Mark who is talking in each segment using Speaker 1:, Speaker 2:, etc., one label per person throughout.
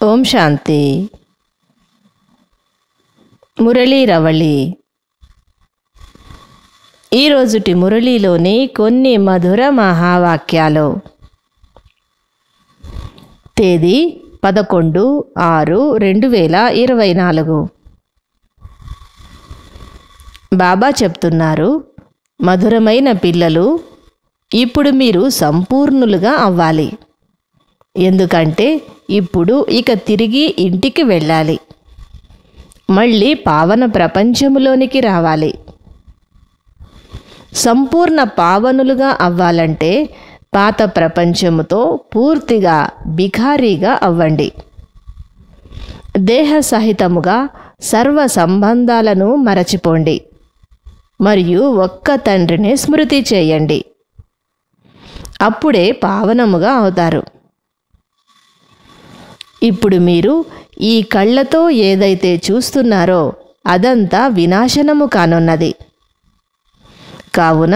Speaker 1: ఓం శాంతి. మురళీ రవళి. ఈరోజుటి మురళీలోని కొన్ని మధుర మహావాక్యాలు. తేదీ 11/6/2024. బాబా చెప్తున్నారు, మధురమైన పిల్లలు, ఇప్పుడు మీరు సంపూర్ణులుగా అవ్వాలి. ఎందుకంటే ఇప్పుడు ఇక తిరిగి ఇంటికి వెళ్ళాలి. మళ్ళీ పావన ప్రపంచములోనికి రావాలి. సంపూర్ణ పావనులుగా అవ్వాలంటే పాత ప్రపంచముతో పూర్తిగా బిఖారీగా అవ్వండి. దేహ సహితముగా సర్వ సంబంధాలను మరచిపోండి మరియు ఒక్క తండ్రిని స్మృతి చేయండి. అప్పుడే పావనముగా అవుతారు. ఇప్పుడు మీరు ఈ కళ్ళతో ఏదైతే చూస్తున్నారో అదంతా వినాశనము కానున్నది. కావున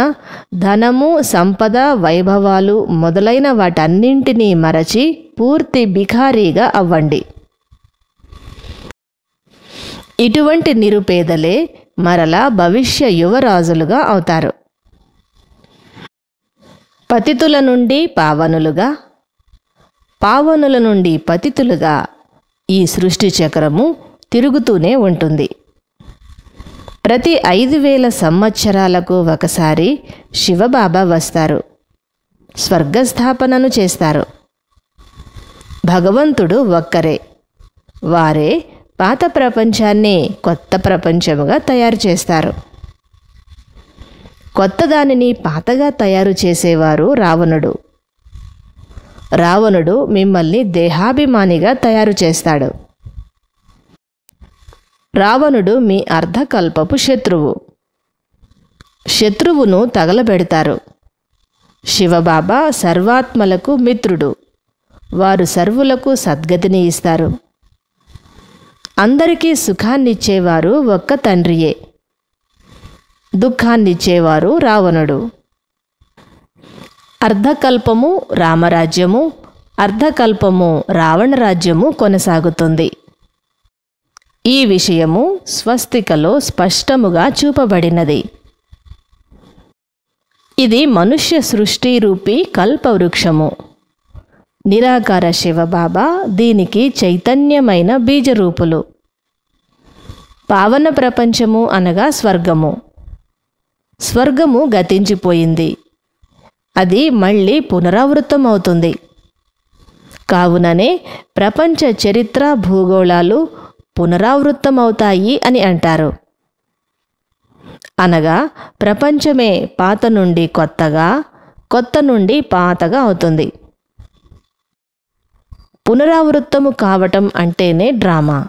Speaker 1: ధనము, సంపద, వైభవాలు మొదలైన వాటన్నింటినీ మరచి పూర్తి బిఖారీగా అవ్వండి. ఇటువంటి నిరుపేదలే మరలా భవిష్య యువరాజులుగా అవుతారు. పతితుల నుండి పావనులుగా, పావనుల నుండి పతితులుగా ఈ సృష్టి చక్రము తిరుగుతూనే ఉంటుంది. ప్రతి 5000 సంవత్సరాలకు ఒకసారి శివబాబా వస్తారు, స్వర్గస్థాపనను చేస్తారు. భగవంతుడు ఒక్కరే. వారే పాత ప్రపంచాన్ని కొత్త ప్రపంచముగా తయారు చేస్తారు. కొత్త దానిని పాతగా తయారు చేసేవారు రావణుడు. రావణుడు మిమ్మల్ని దేహాభిమానిగా తయారు చేస్తాడు. రావణుడు మీ అర్ధకల్పపు శత్రువు. శత్రువును తగలబెడతారు. శివబాబా సర్వాత్మలకు మిత్రుడు. వారు సర్వులకు సద్గతిని ఇస్తారు. అందరికీ సుఖాన్నిచ్చేవారు ఒక్క తండ్రియే. దుఃఖాన్నిచ్చేవారు రావణుడు. అర్ధకల్పము రామరాజ్యము, అర్ధకల్పము రావణరాజ్యము కొనసాగుతుంది. ఈ విషయము స్వస్తికలో స్పష్టముగా చూపబడినది. ఇది మనుష్య సృష్టి రూపీ కల్పవృక్షము. నిరాకార శివబాబా దీనికి చైతన్యమైన బీజరూపులు. పావన ప్రపంచము అనగా స్వర్గము. స్వర్గము గతించిపోయింది. అది మళ్ళీ పునరావృతమవుతుంది. కావుననే ప్రపంచ చరిత్ర భూగోళాలు పునరావృతమవుతాయి అని అంటారు. అనగా ప్రపంచమే పాత నుండి కొత్తగా, కొత్త నుండి పాతగా అవుతుంది. పునరావృత్తము కావటం అంటేనే డ్రామా.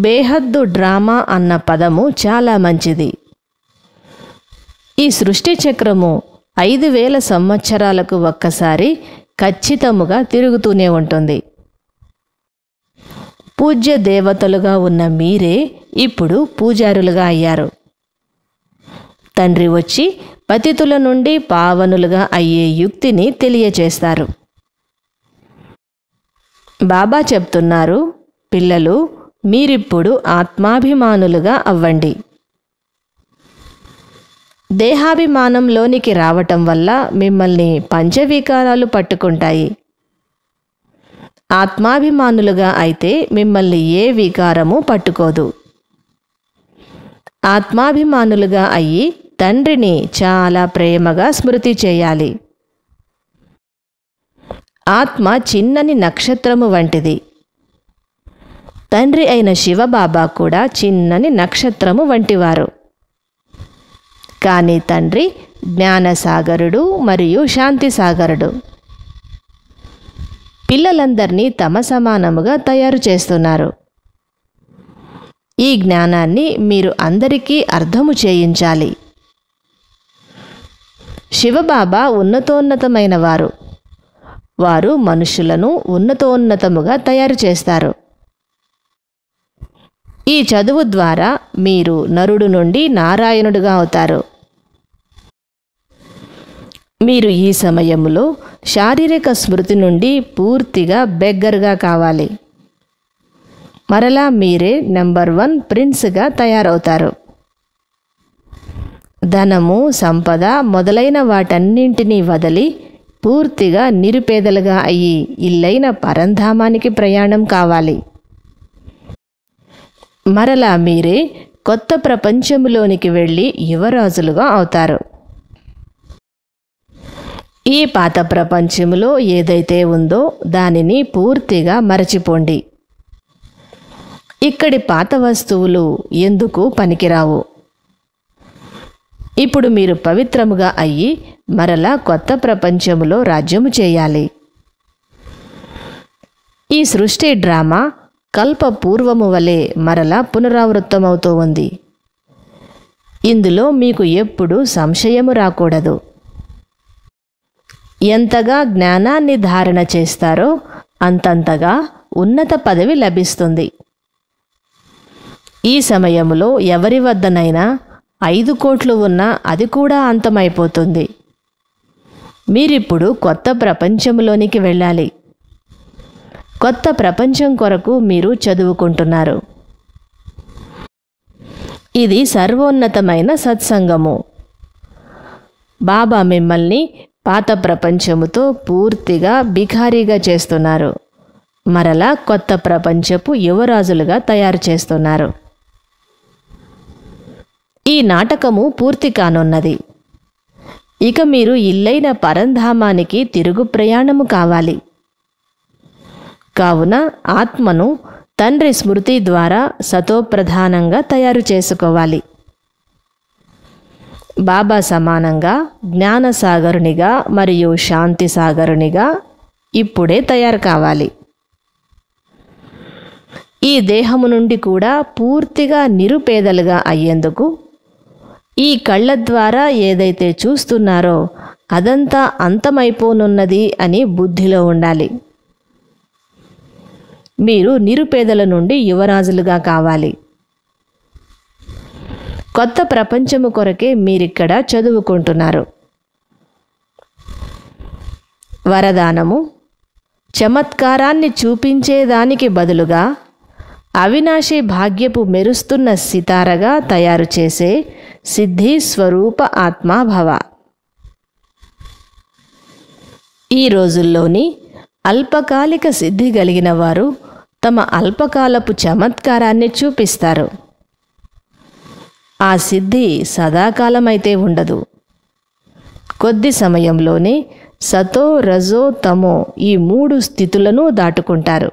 Speaker 1: బేహద్దు డ్రామా అన్న పదము చాలా మంచిది. ఈ సృష్టి చక్రము 5000 సంవత్సరాలకు ఒక్కసారి ఖచ్చితముగా తిరుగుతూనే ఉంటుంది. పూజ్య దేవతలుగా ఉన్న మీరే ఇప్పుడు పూజారులుగా అయ్యారు. తండ్రి వచ్చి పతితుల నుండి పావనులుగా అయ్యే యుక్తిని తెలియచేస్తారు. బాబా చెప్తున్నారు, పిల్లలు, మీరిప్పుడు ఆత్మాభిమానులుగా అవ్వండి. దేహాభిమానంలోనికి రావటం వల్ల మిమ్మల్ని పంచవికారాలు పట్టుకుంటాయి. ఆత్మాభిమానులుగా అయితే మిమ్మల్ని ఏ వికారము పట్టుకోదు. ఆత్మాభిమానులుగా అయ్యి తండ్రిని చాలా ప్రేమగా స్మృతి చేయాలి. ఆత్మ చిన్నని నక్షత్రము వంటిది. తండ్రి అయిన శివబాబా కూడా చిన్నని నక్షత్రము వంటివారు. కానీ తండ్రి జ్ఞానసాగరుడు మరియు శాంతిసాగరుడు. పిల్లలందరినీ తమ సమానముగా తయారు చేస్తున్నారు. ఈ జ్ఞానాన్ని మీరు అందరికీ అర్థము చేయించాలి. శివబాబా ఉన్నతోన్నతమైన వారు. వారు మనుషులను ఉన్నతోన్నతముగా తయారు చేస్తారు. ఈ చదువు ద్వారా మీరు నరుడు నుండి నారాయణుడుగా అవుతారు. మీరు ఈ సమయంలో శారీరక స్మృతి నుండి పూర్తిగా బెగ్గర్గా కావాలి. మరలా మీరే నెంబర్ 1 ప్రిన్స్గా తయారవుతారు. ధనము, సంపద మొదలైన వాటన్నింటినీ వదిలి పూర్తిగా నిరుపేదలుగా అయ్యి ఇల్లైన పరంధామానికి ప్రయాణం కావాలి. మరలా మీరే కొత్త ప్రపంచంలోనికి వెళ్ళి యువరాజులుగా అవుతారు. ఈ పాత ప్రపంచంలో ఏదైతే ఉందో దానిని పూర్తిగా మరచిపోండి. ఇక్కడి పాత వస్తువులు ఎందుకు పనికిరావు. ఇప్పుడు మీరు పవిత్రముగా అయ్యి మరలా కొత్త ప్రపంచములో రాజ్యము చేయాలి. ఈ సృష్టి డ్రామా కల్ప పూర్వము వలె మరలా పునరావృత్తమవుతూ ఉంది. ఇందులో మీకు ఎప్పుడూ సంశయము రాకూడదు. ఎంతగా జ్ఞానాన్ని ధారణ చేస్తారో అంతంతగా ఉన్నత పదవి లభిస్తుంది. ఈ సమయంలో ఎవరి వద్దనైనా 5 కోట్లు ఉన్నా అది కూడా అంతమైపోతుంది. మీరిప్పుడు కొత్త ప్రపంచంలోనికి వెళ్ళాలి. కొత్త ప్రపంచం కొరకు మీరు చదువుకుంటున్నారు. ఇది సర్వోన్నతమైన సత్సంగము. బాబా మిమ్మల్ని పాత ప్రపంచముతో పూర్తిగా బిఖారీగా చేస్తున్నారు. మరలా కొత్త ప్రపంచపు యువరాజులుగా తయారు చేస్తున్నారు. ఈ నాటకము పూర్తి కానున్నది. ఇక మీరు ఇల్లైన పరంధామానికి తిరుగు ప్రయాణము కావాలి. కావున ఆత్మను తండ్రి స్మృతి ద్వారా సతోప్రధానంగా తయారు చేసుకోవాలి. బాబా సమానంగా జ్ఞానసాగరునిగా మరియు శాంతి సాగరునిగా ఇప్పుడే తయారు కావాలి. ఈ దేహము నుండి కూడా పూర్తిగా నిరుపేదలుగా అయ్యేందుకు ఈ కళ్ళ ద్వారా ఏదైతే చూస్తున్నారో అదంతా అంతమైపోనున్నది అని బుద్ధిలో ఉండాలి. మీరు నిరుపేదల నుండి యువరాజులుగా కావాలి. కొత్త ప్రపంచము కొరకే మీరిక్కడ చదువుకుంటున్నారు. వరదానము: చమత్కారాన్ని చూపించేదానికి బదులుగా అవినాశి భాగ్యపు మెరుస్తున్న సితారగా తయారు చేసే సిద్ధి స్వరూప ఆత్మాభవ. ఈ రోజుల్లోని అల్పకాలిక సిద్ధి కలిగిన వారు తమ అల్పకాలపు చమత్కారాన్ని చూపిస్తారు. ఆ సిద్ధి సదాకాలమైతే ఉండదు. కొద్ది సమయంలోనే సతో, రజో, తమో ఈ 3 స్థితులను దాటుకుంటారు.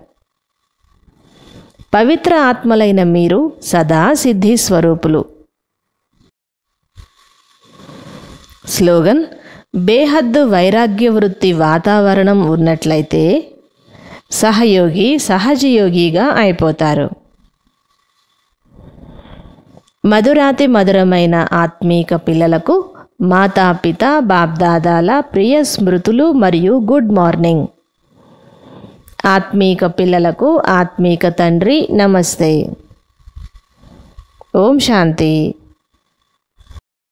Speaker 1: పవిత్ర ఆత్మలైన మీరు సదా సిద్ధి స్వరూపులు. స్లోగన్: బేహద్దు వైరాగ్య వృత్తి వాతావరణం ఉన్నట్లయితే సహయోగి సహజయోగిగా అయిపోతారు. మధురాతి మధురమైన ఆత్మీక పిల్లలకు మాతాపిత బాప్దాదాల ప్రియ స్మృతులు మరియు గుడ్ మార్నింగ్. ఆత్మీక పిల్లలకు ఆత్మీక తండ్రి నమస్తే. ఓం శాంతి.